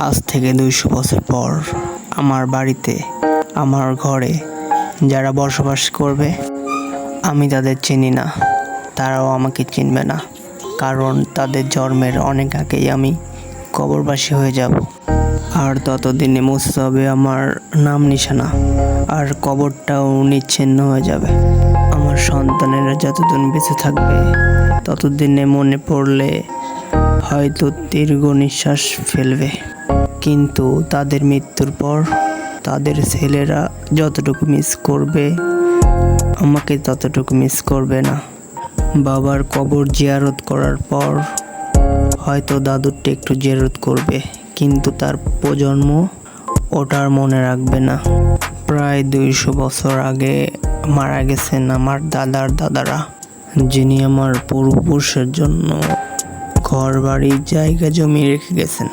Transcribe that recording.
আজ থেকে 200 বছর পর আমার বাড়িতে, আমার ঘরে যারা বসবাস করবে, আমি তাদের চিনি না, তারাও আমাকে চিনবে না, কারণ তাদের জন্মের অনেক আগেই আমি কবরবাসী হয়ে যাব। আর ততদিনে মুছতে হবে আমার নাম নিশানা, আর কবরটাও নিচ্ছিন্ন হয়ে যাবে। আমার সন্তানেরা যতদিন বেঁচে থাকবে ততদিনে মনে পড়লে হয়তো দীর্ঘ নিঃশ্বাস ফেলবে, কিন্তু তাদের মৃত্যুর পর তাদের ছেলেরা যতটুকু মিস করবে আমাকে ততটুকু মিস করবে না। বাবার কবর জিয়ারত করার পর হয়তো দাদুরটা একটু জিয়ারত করবে, কিন্তু তার প্রজন্ম ওটার মনে রাখবে না। প্রায় 200 বছর আগে মারা গেছেন আমার দাদার দাদারা, যিনি আমার পূর্বপুরুষের জন্য ঘর বাড়ি জায়গা জমি রেখে গেছেন।